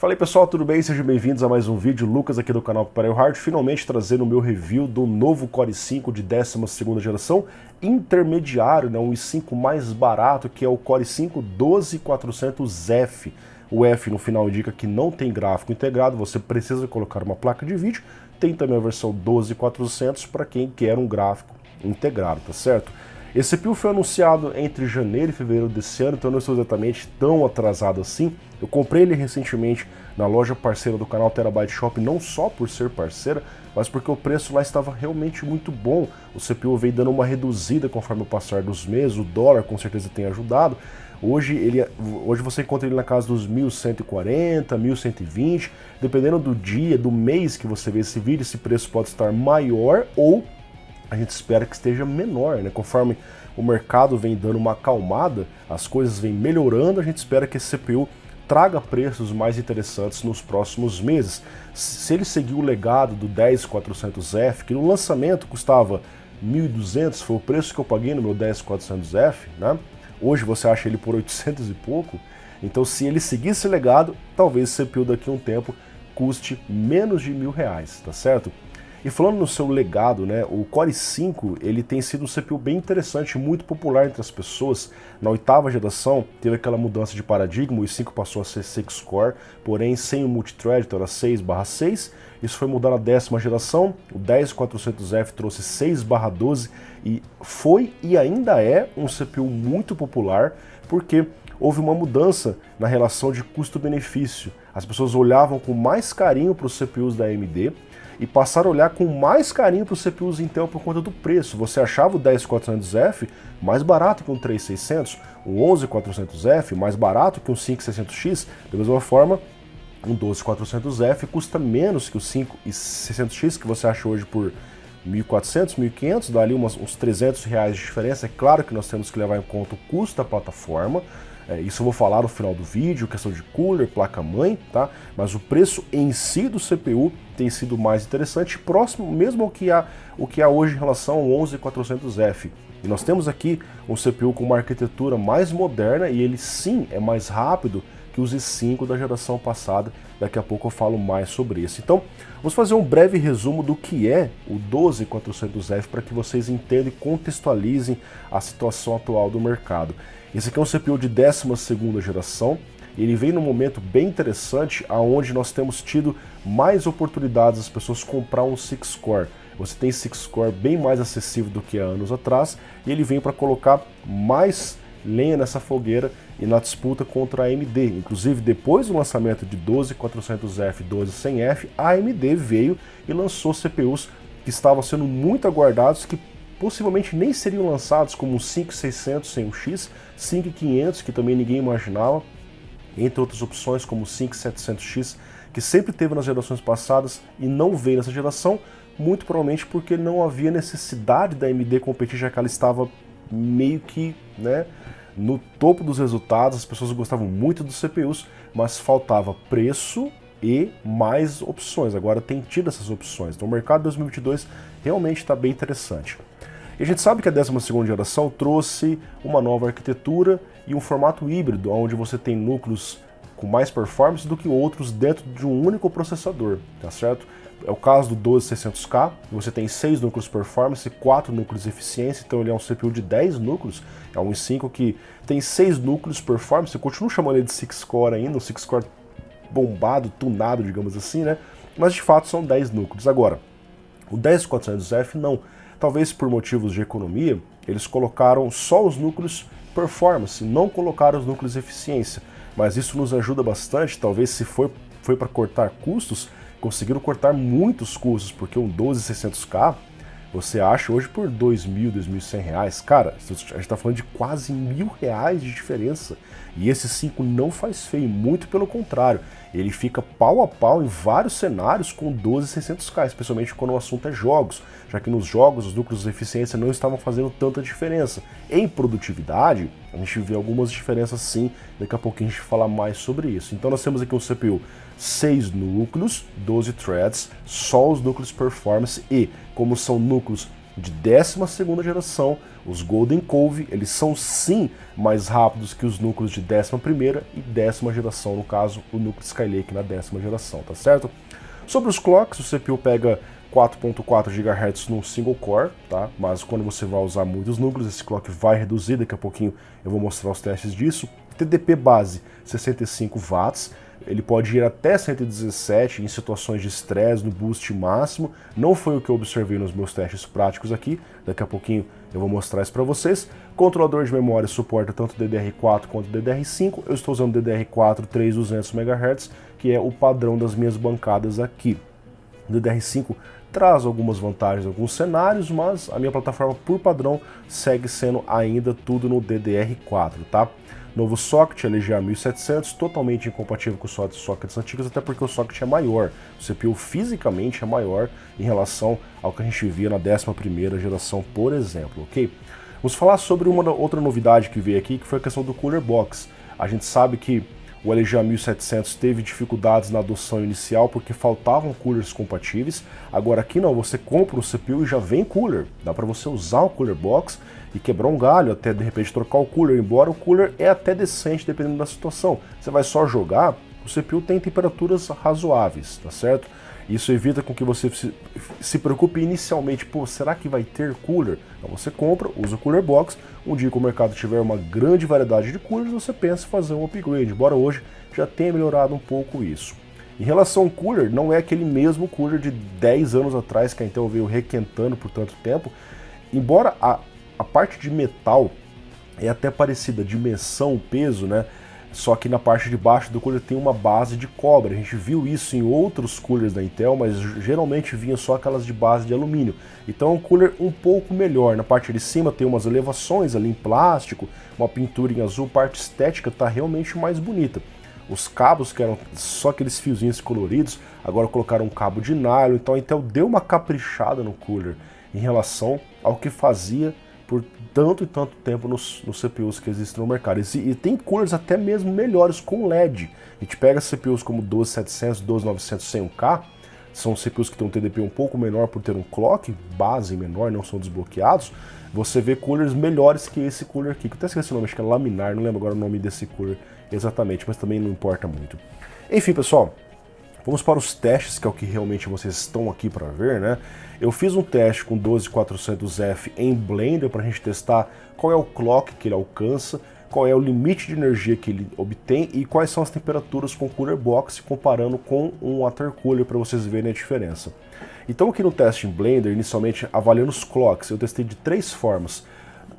Fala aí pessoal, tudo bem? Sejam bem-vindos a mais um vídeo. Lucas aqui do canal Papel Hard, finalmente trazendo o meu review do novo Core i5 de 12ª geração, intermediário, né? Um i5 mais barato, que é o Core i5 12400F. O F no final indica que não tem gráfico integrado, você precisa colocar uma placa de vídeo. Tem também a versão 12400 para quem quer um gráfico integrado, tá certo? Esse CPU foi anunciado entre janeiro e fevereiro desse ano, então eu não estou exatamente tão atrasado assim. Eu comprei ele recentemente na loja parceira do canal Terabyte Shop, não só por ser parceira, mas porque o preço lá estava realmente muito bom. O CPU veio dando uma reduzida conforme o passar dos meses, o dólar com certeza tem ajudado. Hoje você encontra ele na casa dos 1.140, 1.120, dependendo do dia, do mês que você vê esse vídeo, esse preço pode estar maior ou a gente espera que esteja menor, né? Conforme o mercado vem dando uma acalmada, as coisas vêm melhorando, a gente espera que esse CPU traga preços mais interessantes nos próximos meses. Se ele seguir o legado do 10400F, que no lançamento custava 1.200, foi o preço que eu paguei no meu 10400F, né? Hoje você acha ele por 800 e pouco, então se ele seguir esse legado, talvez esse CPU daqui a um tempo custe menos de R$1.000, tá certo? E falando no seu legado, né, o Core i5 ele tem sido um CPU bem interessante, muito popular entre as pessoas. Na 8ª geração teve aquela mudança de paradigma, o i5 passou a ser 6-core, porém sem o multithread, então era 6/6. Isso foi mudar na 10ª geração, o 10400F trouxe 6/12 e foi e ainda é um CPU muito popular, porque houve uma mudança na relação de custo-benefício. As pessoas olhavam com mais carinho para os CPUs da AMD, e passaram a olhar com mais carinho para os CPUs Intel por conta do preço. Você achava o 10400F mais barato que um 3600, o 11400F mais barato que um 5600X, da mesma forma, um 12400F custa menos que o 5600X, que você acha hoje por 1.400, 1.500, dá ali uns R$300 de diferença. É claro que nós temos que levar em conta o custo da plataforma, isso eu vou falar no final do vídeo, questão de cooler, placa-mãe, tá? Mas o preço em si do CPU tem sido mais interessante, próximo mesmo ao que há hoje em relação ao 11400F. E nós temos aqui um CPU com uma arquitetura mais moderna e ele sim é mais rápido que os i5 da geração passada. Daqui a pouco eu falo mais sobre isso. Então, vamos fazer um breve resumo do que é o 12400F para que vocês entendam e contextualizem a situação atual do mercado. Esse aqui é um CPU de 12ª geração, ele vem num momento bem interessante, onde nós temos tido mais oportunidades das pessoas comprar um 6-core. Você tem 6-core bem mais acessível do que há anos atrás, e ele vem para colocar mais lenha nessa fogueira e na disputa contra a AMD. Inclusive, depois do lançamento de 12400F e 12100F, a AMD veio e lançou CPUs que estavam sendo muito aguardados, que possivelmente nem seriam lançados, como um 5600 sem o X, 5500 que também ninguém imaginava, entre outras opções como o 5700X, que sempre teve nas gerações passadas e não veio nessa geração, muito provavelmente porque não havia necessidade da AMD competir, já que ela estava meio que, né, no topo dos resultados. As pessoas gostavam muito dos CPUs, mas faltava preço e mais opções. Agora tem tido essas opções, então o mercado de 2022 realmente está bem interessante. E a gente sabe que a 12ª geração trouxe uma nova arquitetura e um formato híbrido, onde você tem núcleos com mais performance do que outros dentro de um único processador, tá certo? É o caso do 12600K, você tem 6 núcleos performance e 4 núcleos de eficiência, então ele é um CPU de 10 núcleos, é um i5 que tem 6 núcleos performance, eu continuo chamando ele de 6-core ainda, um 6-core bombado, tunado, digamos assim, né? Mas de fato são 10 núcleos. Agora, o 10400F não. Talvez por motivos de economia, eles colocaram só os núcleos performance, não colocaram os núcleos de eficiência. Mas isso nos ajuda bastante, talvez se foi para cortar custos, conseguiram cortar muitos custos, porque um 12600K você acha hoje por R$2.000, R$2.100. Cara, a gente está falando de quase R$1.000 de diferença. E esse 5 não faz feio, muito pelo contrário. Ele fica pau a pau em vários cenários com o 12600K, especialmente quando o assunto é jogos, já que nos jogos os núcleos de eficiência não estavam fazendo tanta diferença. Em produtividade, a gente vê algumas diferenças sim, daqui a pouquinho a gente fala mais sobre isso. Então nós temos aqui um CPU 6 núcleos, 12 threads, só os núcleos performance e, como são núcleos de 12ª geração, os Golden Cove, eles são sim mais rápidos que os núcleos de 11ª e 10ª geração, no caso o núcleo Skylake na 10ª geração, tá certo? Sobre os clocks, o CPU pega 4.4 GHz num single core, tá? Mas quando você vai usar muitos núcleos, esse clock vai reduzir, daqui a pouquinho eu vou mostrar os testes disso. TDP base, 65 watts, ele pode ir até 117 em situações de estresse no boost máximo. Não foi o que eu observei nos meus testes práticos aqui, daqui a pouquinho eu vou mostrar isso para vocês. Controlador de memória suporta tanto DDR4 quanto DDR5, eu estou usando DDR4 3200 MHz, que é o padrão das minhas bancadas aqui. O DDR5 traz algumas vantagens em alguns cenários, mas a minha plataforma por padrão segue sendo ainda tudo no DDR4, tá? Novo socket LGA 1700, totalmente incompatível com os sockets antigos, até porque o socket é maior, o CPU fisicamente é maior em relação ao que a gente via na 11ª geração, por exemplo, ok? Vamos falar sobre uma outra novidade que veio aqui, que foi a questão do Cooler Box. A gente sabe que o LGA 1700 teve dificuldades na adoção inicial porque faltavam coolers compatíveis. Agora aqui não, você compra o CPU e já vem cooler. Dá para você usar o Cooler Box e quebrar um galho, até de repente trocar o cooler, embora o cooler é até decente dependendo da situação. Você vai só jogar, o CPU tem temperaturas razoáveis, tá certo? Isso evita com que você se preocupe inicialmente, pô, será que vai ter cooler? Então você compra, usa o Cooler Box, um dia que o mercado tiver uma grande variedade de coolers, você pensa em fazer um upgrade, embora hoje já tenha melhorado um pouco isso. Em relação ao cooler, não é aquele mesmo cooler de 10 anos atrás que a Intel veio requentando por tanto tempo, embora a parte de metal é até parecida, a dimensão, o peso, né? Só que na parte de baixo do cooler tem uma base de cobre. A gente viu isso em outros coolers da Intel, mas geralmente vinha só aquelas de base de alumínio. Então é um cooler um pouco melhor. Na parte de cima tem umas elevações ali em plástico, uma pintura em azul, a parte estética está realmente mais bonita. Os cabos, que eram só aqueles fiozinhos coloridos, agora colocaram um cabo de nylon, então a Intel deu uma caprichada no cooler em relação ao que fazia por tanto e tanto tempo nos CPUs que existem no mercado. E tem coolers até mesmo melhores com LED. A gente pega CPUs como 12700, 12900 sem 1K, são CPUs que têm um TDP um pouco menor por ter um clock base menor, não são desbloqueados. Você vê coolers melhores que esse cooler aqui, que eu até esqueci o nome, acho que é laminar, não lembro agora o nome desse cooler exatamente, mas também não importa muito. Enfim, pessoal, vamos para os testes, que é o que realmente vocês estão aqui para ver, né? Eu fiz um teste com 12400F em Blender para a gente testar qual é o clock que ele alcança, qual é o limite de energia que ele obtém e quais são as temperaturas com o Cooler Box, comparando com um water cooler para vocês verem a diferença. Então aqui no teste em Blender, inicialmente avaliando os clocks, eu testei de 3 formas.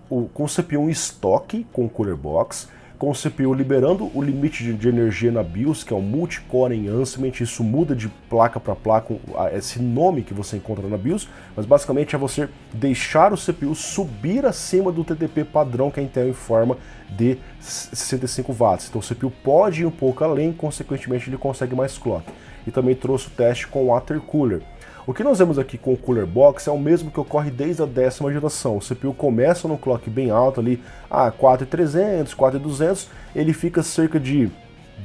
Com o CPU em estoque, com o Cooler Box, com o CPU liberando o limite de energia na BIOS, que é o Multi-Core Enhancement. Isso muda de placa para placa, esse nome que você encontra na BIOS, mas basicamente é você deixar o CPU subir acima do TDP padrão que a Intel informa de 65 watts. Então o CPU pode ir um pouco além, consequentemente ele consegue mais clock. E também trouxe o teste com o Water Cooler. O que nós vemos aqui com o Cooler Box é o mesmo que ocorre desde a 10ª geração. O CPU começa num clock bem alto ali, 4.300, 4.200, ele fica cerca de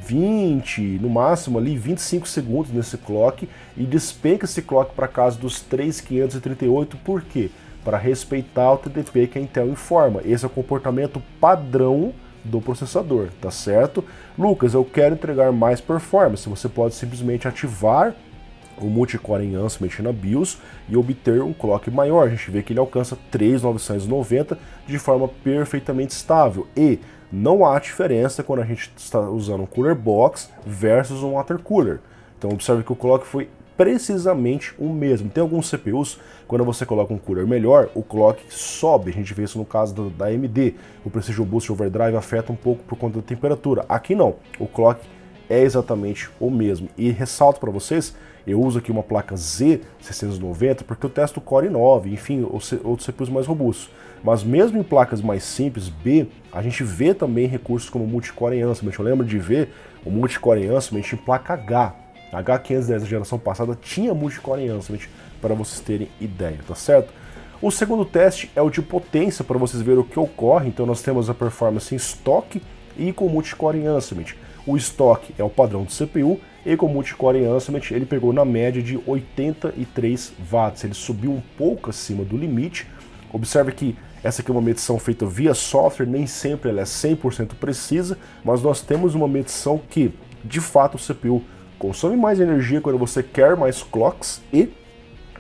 20, no máximo ali 25 segundos nesse clock e despenca esse clock para casa dos 3.538, por quê? Para respeitar o TDP que a Intel informa. Esse é o comportamento padrão do processador, tá certo? Lucas, eu quero entregar mais performance. Você pode simplesmente ativar o Multi-Core Enhancement na BIOS e obter um clock maior. A gente vê que ele alcança 3.990 de forma perfeitamente estável. E não há diferença quando a gente está usando um Cooler Box versus um Water Cooler. Então observe que o clock foi precisamente o mesmo. Tem alguns CPUs, quando você coloca um cooler melhor, o clock sobe. A gente vê isso no caso da AMD. O Precision Boost Overdrive afeta um pouco por conta da temperatura. Aqui não, o clock é exatamente o mesmo. E ressalto para vocês, eu uso aqui uma placa Z690 porque eu testo o Core i9, enfim, outros CPUs mais robustos. Mas mesmo em placas mais simples, B, a gente vê também recursos como Multi-Core Enhancement. Eu lembro de ver o Multi-Core Enhancement em placa H. A H510 da geração passada tinha Multi-Core Enhancement, para vocês terem ideia, tá certo? O segundo teste é o de potência, para vocês verem o que ocorre. Então nós temos a performance em estoque e com Multi-Core Enhancement. O estoque é o padrão do CPU, e com o Multicore Enhancement ele pegou na média de 83 watts, ele subiu um pouco acima do limite. Observe que essa aqui é uma medição feita via software, nem sempre ela é 100% precisa, mas nós temos uma medição que, de fato, o CPU consome mais energia quando você quer mais clocks e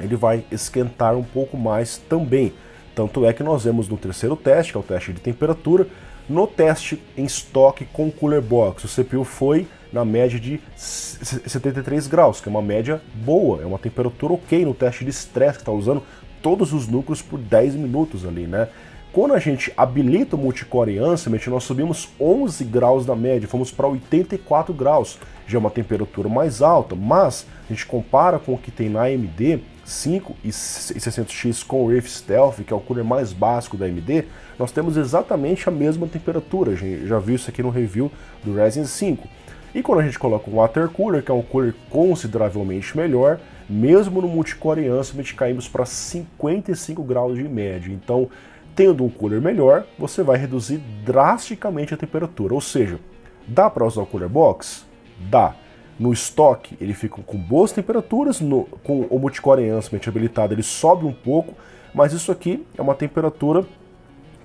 ele vai esquentar um pouco mais também. Tanto é que nós vemos no terceiro teste, que é o teste de temperatura, no teste em estoque com Cooler Box, o CPU foi na média de 73 graus, que é uma média boa, é uma temperatura ok no teste de estresse, que está usando todos os núcleos por 10 minutos ali, né? Quando a gente habilita o Multicore Enhancement, nós subimos 11 graus da média, fomos para 84 graus, já é uma temperatura mais alta, mas a gente compara com o que tem na AMD 5 e 600X com o Rift Stealth, que é o cooler mais básico da AMD, nós temos exatamente a mesma temperatura, a gente já viu isso aqui no review do Ryzen 5. E quando a gente coloca um Water Cooler, que é um cooler consideravelmente melhor, mesmo no Multicore Enhancement caímos para 55 graus de média. Então, tendo um cooler melhor, você vai reduzir drasticamente a temperatura. Ou seja, dá para usar o Cooler Box? Dá. No estoque, ele fica com boas temperaturas, com o Multicore Enhancement habilitado, ele sobe um pouco, mas isso aqui é uma temperatura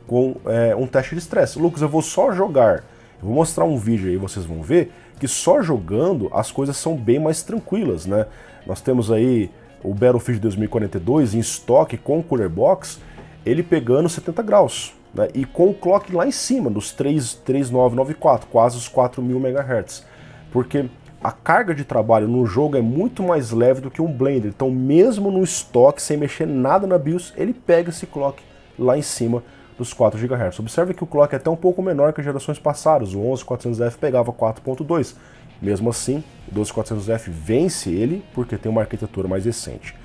com um teste de estresse. Lucas, eu vou só jogar. Eu vou mostrar um vídeo aí, vocês vão ver que só jogando as coisas são bem mais tranquilas, né? Nós temos aí o Battlefield 2042 em estoque com o Cooler Box, ele pegando 70 graus, né? E com o clock lá em cima, dos 3994, quase os 4000 MHz. Porque a carga de trabalho no jogo é muito mais leve do que um Blender. Então, mesmo no estoque, sem mexer nada na BIOS, ele pega esse clock lá em cima dos 4 GHz. Observe que o clock é até um pouco menor que as gerações passadas. O 11400F pegava 4.2. Mesmo assim, o 12400F vence ele porque tem uma arquitetura mais recente.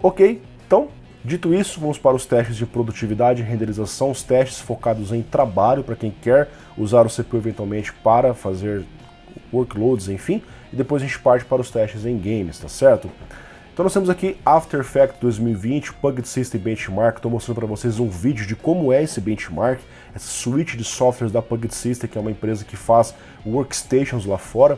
Ok, então, dito isso, vamos para os testes de produtividade e renderização, os testes focados em trabalho para quem quer usar o CPU eventualmente para fazer workloads, enfim, e depois a gente parte para os testes em games, tá certo? Então nós temos aqui After Effects 2020, Puget System Benchmark. Estou mostrando para vocês um vídeo de como é esse benchmark, essa suite de softwares da Puget System, que é uma empresa que faz workstations lá fora.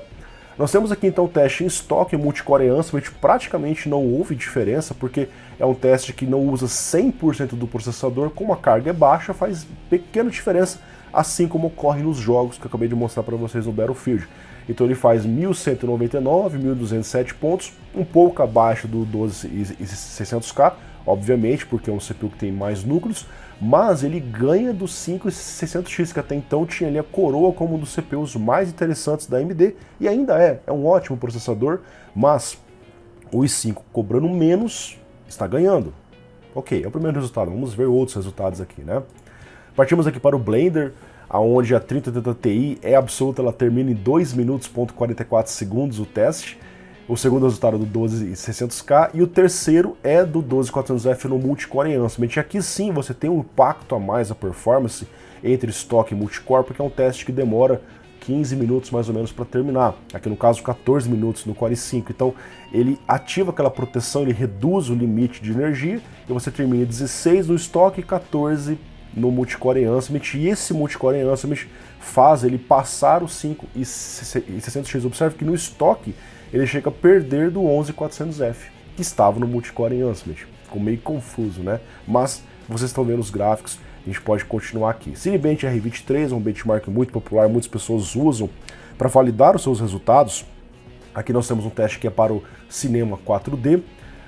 Nós temos aqui então o teste em estoque, Multicore Enhancement, praticamente não houve diferença, porque é um teste que não usa 100% do processador, como a carga é baixa, faz pequena diferença, assim como ocorre nos jogos que eu acabei de mostrar para vocês no Battlefield. Então ele faz 1199, 1207 pontos, um pouco abaixo do 12600K, obviamente, porque é um CPU que tem mais núcleos, mas ele ganha do 5600X, que até então tinha ali a coroa como um dos CPUs mais interessantes da AMD, e ainda é um ótimo processador, mas o i5 cobrando menos está ganhando. Ok, é o primeiro resultado, vamos ver outros resultados aqui, né? Partimos aqui para o Blender, onde a 3080 Ti é absoluta, ela termina em 2 minutos, 44 segundos o teste. O segundo resultado é do 12600K e o terceiro é do 12400F no Multicore Enhancement. E aqui sim você tem um impacto a mais a performance entre estoque e multicore, porque é um teste que demora 15 minutos mais ou menos para terminar. Aqui no caso 14 minutos no Core i5. Então ele ativa aquela proteção, ele reduz o limite de energia e você termina 16 no estoque e 14 no Multicore Enhancement, e esse Multicore Enhancement faz ele passar os 5 e 600X. Observe que no estoque ele chega a perder do 11400F, que estava no Multicore Enhancement. Ficou meio confuso, né? Mas vocês estão vendo os gráficos, a gente pode continuar aqui. Cinebench R23 é um benchmark muito popular, muitas pessoas usam para validar os seus resultados. Aqui nós temos um teste que é para o cinema 4D.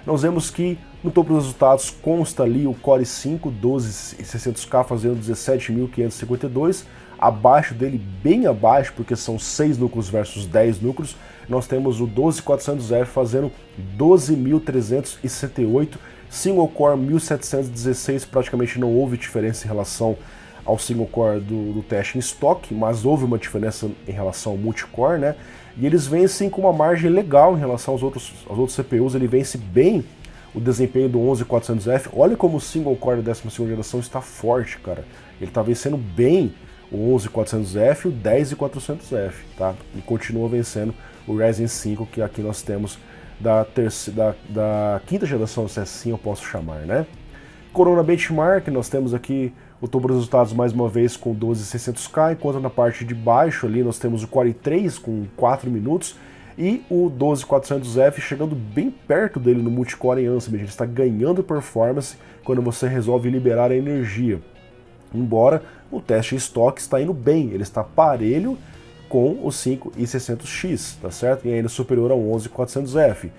Nós vemos que no topo dos resultados consta ali o Core i5 12600K fazendo 17.552, abaixo dele, bem abaixo, porque são 6 núcleos versus 10 núcleos, nós temos o 12400F fazendo 12.368, Single Core 1716, praticamente não houve diferença em relação ao Single Core do teste em estoque, mas houve uma diferença em relação ao Multicore, né? E eles vencem com uma margem legal em relação aos outros CPUs, ele vence bem o desempenho do 11400F. Olha como o Single Core da 12ª geração está forte, cara. Ele está vencendo bem o 11400F e o 10400F, tá? E continua vencendo o Ryzen 5, que aqui nós temos da 5ª geração, se assim eu posso chamar, né? Corona Benchmark, nós temos aqui O topo dos resultados mais uma vez com 12600K, enquanto na parte de baixo ali nós temos o Core i3 com 4 minutos e o 12400F chegando bem perto dele no multicore em Ansem. Ele está ganhando performance quando você resolve liberar a energia. Embora o teste em estoque está indo bem, ele está parelho com o 5600X, tá certo? E ainda superior ao 11400F.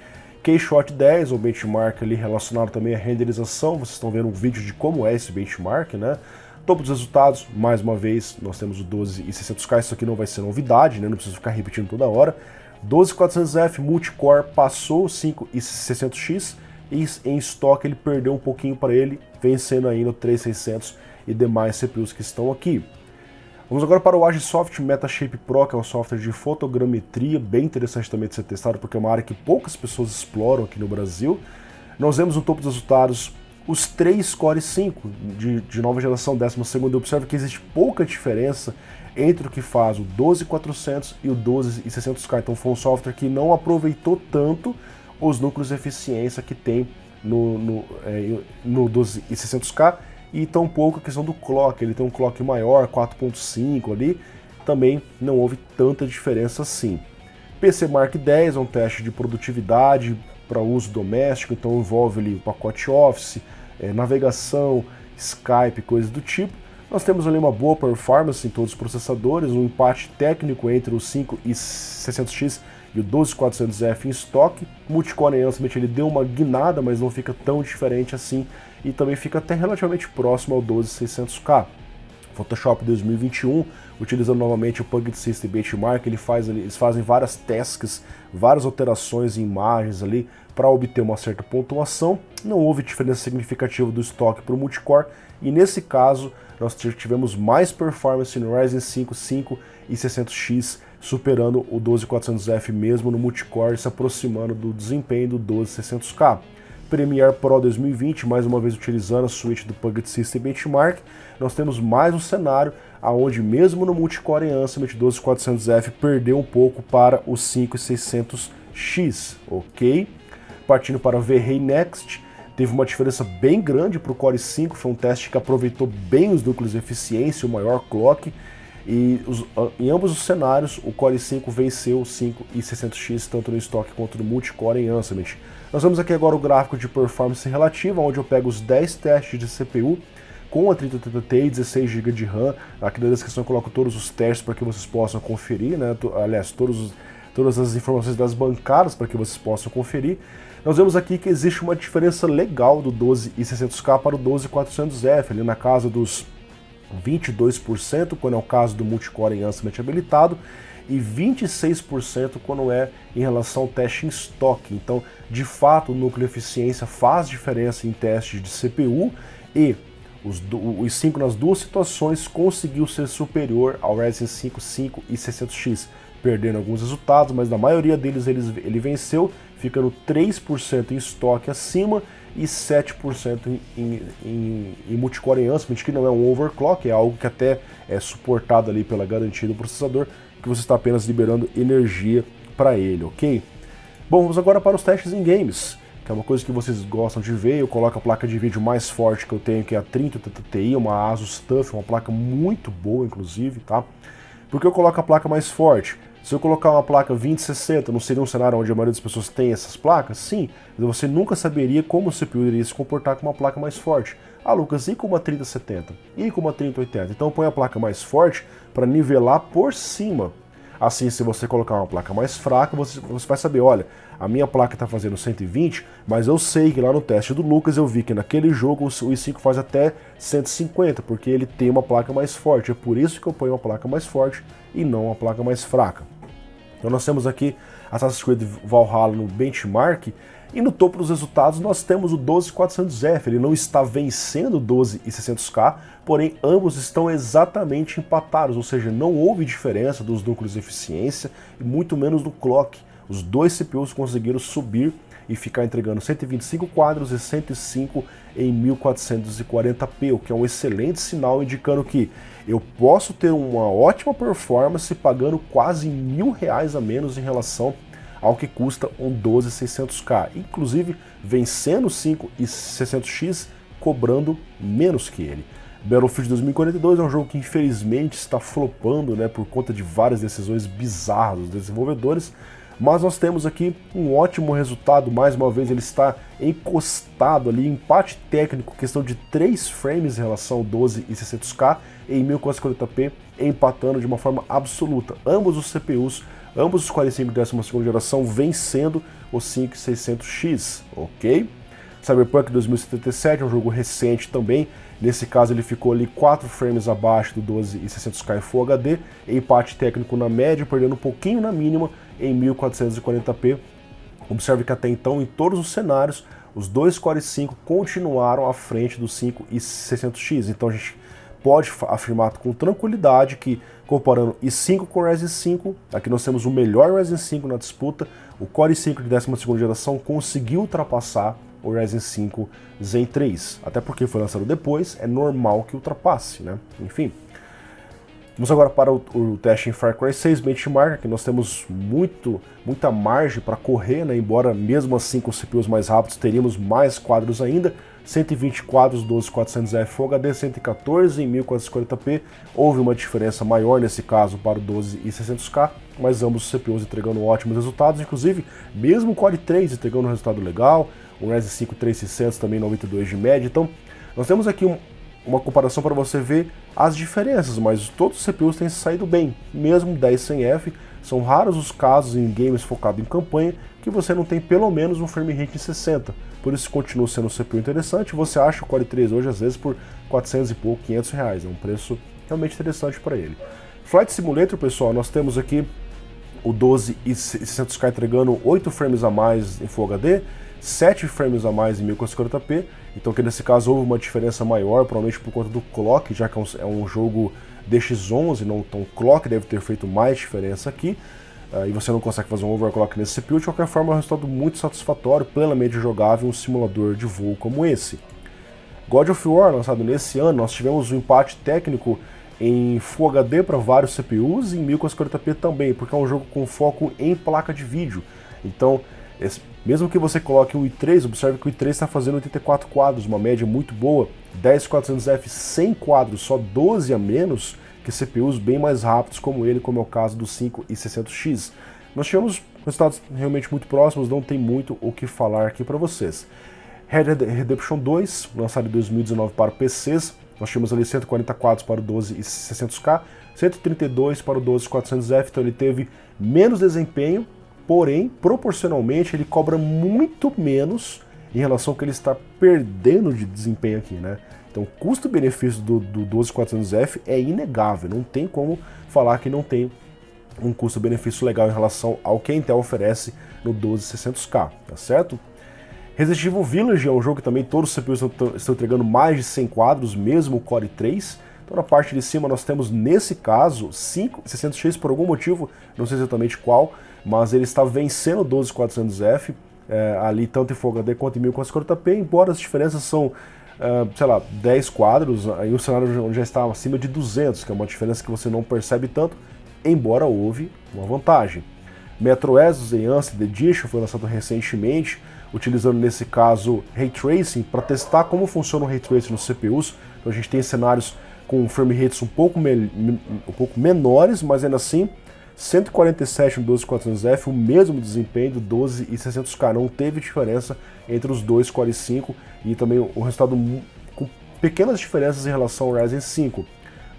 Keyshot 10, o benchmark ali relacionado também à renderização, vocês estão vendo um vídeo de como é esse benchmark, né? Topo dos resultados, mais uma vez, nós temos o 12600K, isso aqui não vai ser novidade, né? Não preciso ficar repetindo toda hora. 12400F multicore passou o 5600X e em estoque ele perdeu um pouquinho para ele, vencendo ainda o 3600 e demais CPUs que estão aqui. Vamos agora para o Agisoft Metashape Pro, que é um software de fotogrametria, bem interessante também de ser testado, porque é uma área que poucas pessoas exploram aqui no Brasil. Nós vemos no topo dos resultados os 3 Core 5 de nova geração, 12ª. Observe que existe pouca diferença entre o que faz o 12400 e o 12600K. Então foi um software que não aproveitou tanto os núcleos de eficiência que tem no 12600K, e tão pouco a questão do clock. Ele tem um clock maior, 4.5 ali, também não houve tanta diferença assim. PC Mark 10 é um teste de produtividade para uso doméstico, então envolve ali o pacote Office, navegação, Skype, coisas do tipo. Nós temos ali uma boa performance em todos os processadores, um empate técnico entre o 5600X e o 12400F em estoque. Multicore em Ansem ele deu uma guinada, mas não fica tão diferente assim, e também fica até relativamente próximo ao 12600K. Photoshop 2021, utilizando novamente o Puget System Benchmark, eles fazem várias tasks, várias alterações em imagens ali para obter uma certa pontuação. Não houve diferença significativa do estoque para o multicore, e nesse caso nós tivemos mais performance no Ryzen 5 5600X, superando o 12400F mesmo no multicore, se aproximando do desempenho do 12600K. Premiere Pro 2020, mais uma vez utilizando a suíte do Puget System Benchmark, nós temos mais um cenário onde mesmo no multicore em Ansem, 12400F perdeu um pouco para o 5600X, ok? Partindo para VRAY Next, teve uma diferença bem grande para o Core 5, foi um teste que aproveitou bem os núcleos de eficiência, o maior clock, e em ambos os cenários o Core 5 venceu o 5600X, tanto no estoque quanto no multicore em Ansem. Nós vemos aqui agora o gráfico de performance relativa, onde eu pego os 10 testes de CPU com a 3080 Ti e 16 GB de RAM. Aqui na descrição eu coloco todos os testes para que vocês possam conferir, né? Aliás, todas as informações das bancadas para que vocês possam conferir. Nós vemos aqui que existe uma diferença legal do 12600K para o 12400F, ali na casa dos 22%, quando é o caso do multicore em Ansem habilitado, e 26% quando é em relação ao teste em estoque. Então, de fato, o núcleo de eficiência faz diferença em testes de CPU, e os 5 nas duas situações conseguiu ser superior ao Ryzen 5 5600X, perdendo alguns resultados, mas na maioria deles ele venceu, ficando 3% em estoque acima e 7% em multicore em Ansem, que não é um overclock, é algo que até é suportado ali pela garantia do processador, que você está apenas liberando energia para ele, ok? Bom, vamos agora para os testes em games, que é uma coisa que vocês gostam de ver. Eu coloco a placa de vídeo mais forte que eu tenho, que é a 3080 Ti, uma Asus TUF, uma placa muito boa, inclusive, tá? Por que eu coloco a placa mais forte? Se eu colocar uma placa 2060, não seria um cenário onde a maioria das pessoas tem essas placas? Sim, mas você nunca saberia como o CPU iria se comportar com uma placa mais forte. Ah, Lucas, e com uma 3070? E com uma 3080? Então põe a placa mais forte para nivelar por cima. Assim, se você colocar uma placa mais fraca, você vai saber, olha, a minha placa está fazendo 120, mas eu sei que lá no teste do Lucas eu vi que naquele jogo o i5 faz até 150, porque ele tem uma placa mais forte. É por isso que eu ponho uma placa mais forte e não uma placa mais fraca. Então nós temos aqui Assassin's Creed Valhalla no benchmark, e no topo dos resultados nós temos o 12400F, ele não está vencendo o 12600K, porém ambos estão exatamente empatados, ou seja, não houve diferença dos núcleos de eficiência e muito menos do clock. Os dois CPUs conseguiram subir e ficar entregando 125 quadros e 105 em 1440p, o que é um excelente sinal indicando que eu posso ter uma ótima performance pagando quase R$1.000 a menos em relação ao que custa um 12600K, inclusive vencendo o 5600X, cobrando menos que ele. Battlefield 2042 é um jogo que infelizmente está flopando, né, por conta de várias decisões bizarras dos desenvolvedores, mas nós temos aqui um ótimo resultado. Mais uma vez ele está encostado ali, empate técnico, questão de 3 frames em relação ao 12 e 600K em 1440p, empatando de uma forma absoluta. Ambos os CPUs, ambos os Core i5 de 12ª geração vencendo os 5600X, ok? Cyberpunk 2077 é um jogo recente também. Nesse caso ele ficou ali 4 frames abaixo do 12 e 600K Full HD, empate técnico na média, perdendo um pouquinho na mínima em 1440p. Observe que até então, em todos os cenários, os dois Core i5 continuaram à frente dos 5 e 600X. Então a gente pode afirmar com tranquilidade que, comparando i5 com o Ryzen 5, aqui nós temos o melhor Ryzen 5 na disputa. O Core i5 de 12ª geração conseguiu ultrapassar o Ryzen 5 Zen 3, até porque foi lançado depois, é normal que ultrapasse, né? Enfim. Vamos agora para o teste em Far Cry 6 Benchmark, que nós temos muita margem para correr, né? Embora mesmo assim com CPUs mais rápidos teríamos mais quadros ainda, 120 quadros 12400F Full HD, 114 em 1440p, houve uma diferença maior nesse caso para o 12 e 600K, mas ambos os CPUs entregando ótimos resultados, inclusive mesmo o Core 3 entregando um resultado legal, o Ryzen 5 3600 também 92 de média. Então nós temos aqui uma comparação para você ver as diferenças, mas todos os CPUs têm saído bem, mesmo 10100F. São raros os casos em games focados em campanha que você não tem pelo menos um frame rate em 60, por isso continua sendo um CPU interessante. Você acha o Core 3 hoje às vezes por 400 e pouco, 500 reais, é um preço realmente interessante para ele. Flight Simulator, pessoal, nós temos aqui o 12 e 600K entregando 8 frames a mais em Full HD, 7 frames a mais em 1440p, então que nesse caso houve uma diferença maior, provavelmente por conta do clock, já que é um jogo DX11, então o clock deve ter feito mais diferença aqui, e você não consegue fazer um overclock nesse CPU. De qualquer forma é um resultado muito satisfatório, plenamente jogável, um simulador de voo como esse. God of War, lançado nesse ano, nós tivemos um empate técnico em Full HD para vários CPUs e em 1440p também, porque é um jogo com foco em placa de vídeo, então mesmo que você coloque o i3, observe que o i3 está fazendo 84 quadros, uma média muito boa, 10400F 100 quadros, só 12 a menos que CPUs bem mais rápidos como ele, como é o caso do 5 e 600X. Nós tivemos resultados realmente muito próximos, não tem muito o que falar aqui para vocês. Red Dead Redemption 2, lançado em 2019 para PCs, nós tivemos ali 140 quadros para o 12 e 600K, 132 para o 12 400F, então ele teve menos desempenho, porém, proporcionalmente, ele cobra muito menos em relação ao que ele está perdendo de desempenho aqui, né? Então, o custo-benefício do 12400F é inegável, não tem como falar que não tem um custo-benefício legal em relação ao que a Intel oferece no 12600K, tá certo? Resident Evil Village é um jogo que também todos os CPUs estão entregando mais de 100 quadros, mesmo o Core 3. Então, na parte de cima, nós temos, nesse caso, 5 600X por algum motivo, não sei exatamente qual, mas ele está vencendo o 12400F, ali tanto em Full HD quanto em 1440p, embora as diferenças são, sei lá, 10 quadros, em um cenário onde já está acima de 200, que é uma diferença que você não percebe tanto, embora houve uma vantagem. Metro Exodus Enhanced Edition foi lançado recentemente, utilizando nesse caso Ray Tracing, para testar como funciona o Ray Tracing nos CPUs. Então a gente tem cenários com frame rates um pouco menores, mas ainda assim 147 no 12400F, o mesmo desempenho do 12 e 600K, não teve diferença entre os dois Core i5 e também o resultado com pequenas diferenças em relação ao Ryzen 5.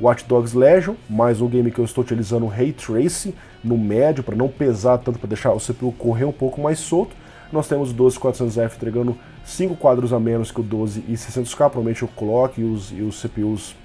Watch Dogs Legion, mais um game que eu estou utilizando Ray Tracing no médio para não pesar tanto, para deixar o CPU correr um pouco mais solto. Nós temos o 12400F entregando 5 quadros a menos que o 12 e 600K, provavelmente o clock e os CPUs,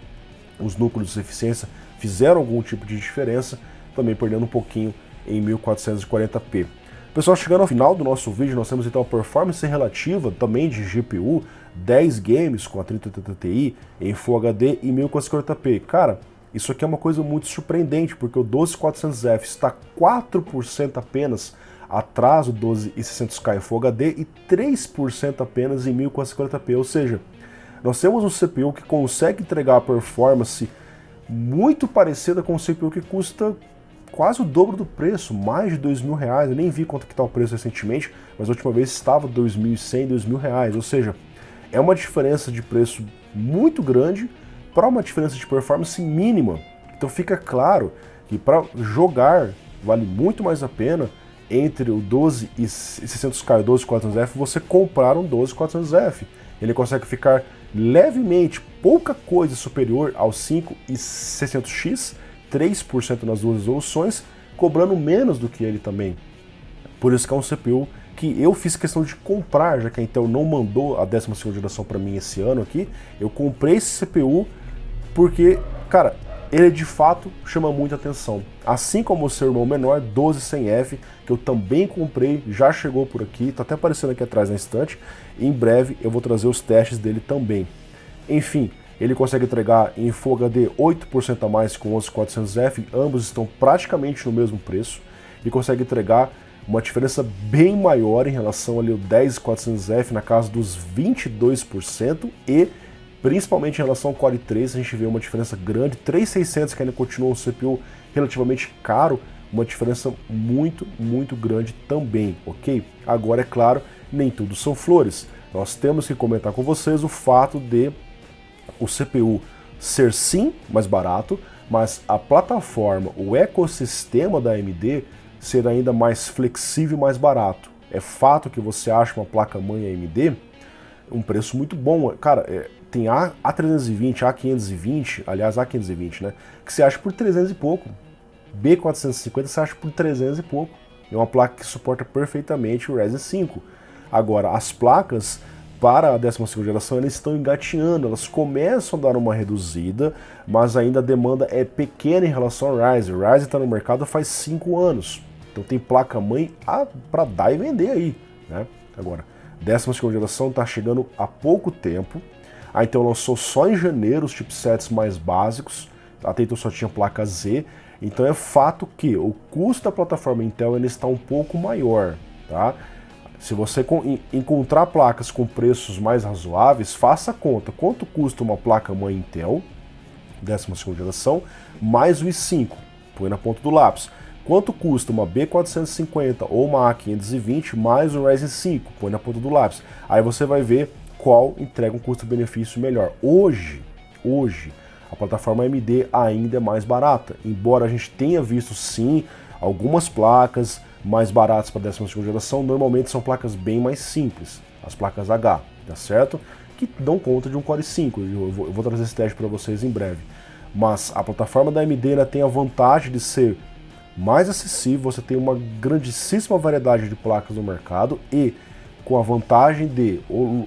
os núcleos de eficiência, fizeram algum tipo de diferença, também perdendo um pouquinho em 1440p. Pessoal, chegando ao final do nosso vídeo, nós temos então a performance relativa também de GPU, 10 games com a 3080 Ti em Full HD e 1440p. Cara, isso aqui é uma coisa muito surpreendente, porque o 12400F está 4% apenas atrás do 12 e 600K em Full HD e 3% apenas em 1440p, ou seja, nós temos um CPU que consegue entregar a performance muito parecida com um CPU que custa quase o dobro do preço, mais de R$2.000, eu nem vi quanto que está o preço recentemente, mas a última vez estava R$2.100, R$2.000, ou seja, é uma diferença de preço muito grande para uma diferença de performance mínima. Então fica claro que para jogar vale muito mais a pena entre o 12600K e o 12400F você comprar um 12400F. Ele consegue ficar levemente, pouca coisa superior ao 5600X, 3% nas duas resoluções, cobrando menos do que ele também. Por isso que é um CPU que eu fiz questão de comprar, já que a Intel não mandou a 12ª geração para mim esse ano aqui. Eu comprei esse CPU porque, cara, ele de fato chama muita atenção. Assim como o seu irmão menor, 12100F, que eu também comprei, já chegou por aqui, tá até aparecendo aqui atrás na estante. Em breve eu vou trazer os testes dele também. Enfim, ele consegue entregar em Full HD 8% a mais com o 11400F, ambos estão praticamente no mesmo preço, e consegue entregar uma diferença bem maior em relação ali ao 10400F, na casa dos 22%, e principalmente em relação ao Core i3, a gente vê uma diferença grande. 3600, que ainda continua um CPU relativamente caro, uma diferença muito, muito grande também, ok? Agora, é claro, nem tudo são flores. Nós temos que comentar com vocês o fato de o CPU ser sim mais barato, mas a plataforma, o ecossistema da AMD ser ainda mais flexível e mais barato. É fato que você acha uma placa-mãe AMD um preço muito bom. Cara, tem a A320, A520, aliás, A520, né? Que você acha por 300 e pouco. B450 você acha por 300 e pouco. É uma placa que suporta perfeitamente o Ryzen 5. Agora, as placas para a 12ª geração, elas estão engatinhando, elas começam a dar uma reduzida, mas ainda a demanda é pequena em relação ao Ryzen. O Ryzen está no mercado faz 5 anos. Então tem placa-mãe para dar e vender aí, né? Agora, 12ª geração está chegando há pouco tempo. A Intel lançou só em janeiro os chipsets mais básicos. Até então só tinha placa Z. Então é fato que o custo da plataforma Intel ele está um pouco maior, tá? Se você encontrar placas com preços mais razoáveis, faça a conta. Quanto custa uma placa-mãe Intel, 12ª geração, mais o i5? Põe na ponta do lápis. Quanto custa uma B450 ou uma A520 mais o Ryzen 5? Põe na ponta do lápis. Aí você vai ver qual entrega um custo-benefício melhor. Hoje, a plataforma AMD ainda é mais barata. Embora a gente tenha visto sim algumas placas mais baratas para a 12ª geração, normalmente são placas bem mais simples, as placas H, tá certo? Que dão conta de um Core i5. Eu vou trazer esse teste para vocês em breve. Mas a plataforma da AMD ainda tem a vantagem de ser mais acessível, você tem uma grandíssima variedade de placas no mercado e com a vantagem de,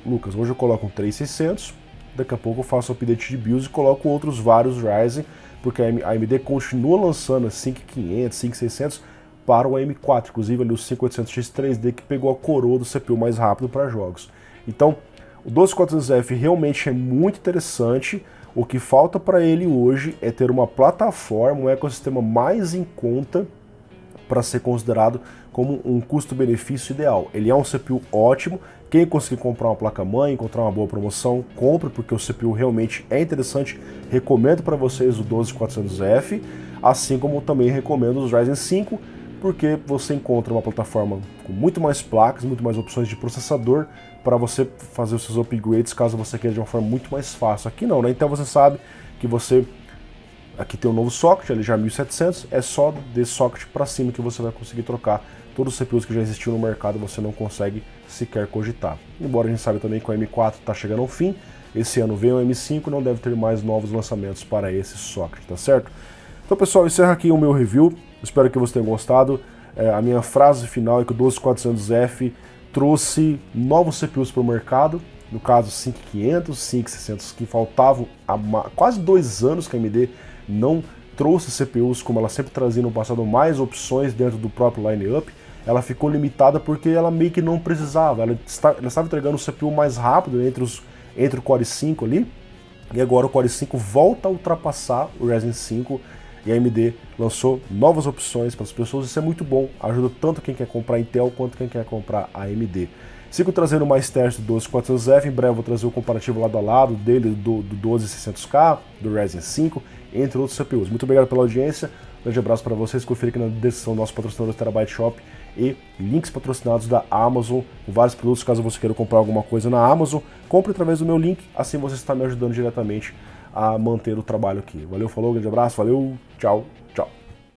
Lucas, hoje eu coloco um 3600, daqui a pouco eu faço o update de BIOS e coloco outros vários Ryzen, porque a AMD continua lançando 5500, 5600 para o AM4, inclusive ali o 5800X 3D que pegou a coroa do CPU mais rápido para jogos. Então, o 12400F realmente é muito interessante. O que falta para ele hoje é ter uma plataforma, um ecossistema mais em conta para ser considerado como um custo-benefício ideal. Ele é um CPU ótimo. Quem conseguir comprar uma placa-mãe, encontrar uma boa promoção, compre, porque o CPU realmente é interessante. Recomendo para vocês o 12400F, assim como também recomendo os Ryzen 5, porque você encontra uma plataforma com muito mais placas, muito mais opções de processador para você fazer os seus upgrades caso você queira de uma forma muito mais fácil. Aqui não, né? Então você sabe que você aqui tem um novo socket, ele já 1700, é só desse socket para cima que você vai conseguir trocar. Todos os CPUs que já existiam no mercado você não consegue sequer cogitar. Embora a gente saiba também que o M4 está chegando ao fim, esse ano vem o M5, não deve ter mais novos lançamentos para esse socket, tá certo? Então pessoal, encerra aqui o meu review, espero que vocês tenham gostado. A minha frase final é que o 12400F trouxe novos CPUs para o mercado, no caso 5500, 5600, que faltavam há quase 2 anos que a AMD não trouxe CPUs como ela sempre trazia no passado, mais opções dentro do próprio line-up. Ela ficou limitada porque ela meio que não precisava, ela estava entregando o CPU mais rápido entre o Core i5 ali, e agora o Core i5 volta a ultrapassar o Ryzen 5, e a AMD lançou novas opções para as pessoas. Isso é muito bom, ajuda tanto quem quer comprar Intel quanto quem quer comprar AMD. Sigo trazendo mais testes do 12400F, em breve eu vou trazer o comparativo lado a lado dele, do 12600K, do Ryzen 5, entre outros CPUs. Muito obrigado pela audiência, um grande abraço para vocês, confira aqui na descrição do nosso patrocinador Terabyte Shop e links patrocinados da Amazon, com vários produtos. Caso você queira comprar alguma coisa na Amazon, compre através do meu link, assim você está me ajudando diretamente a manter o trabalho aqui. Valeu, falou, grande abraço, valeu, tchau.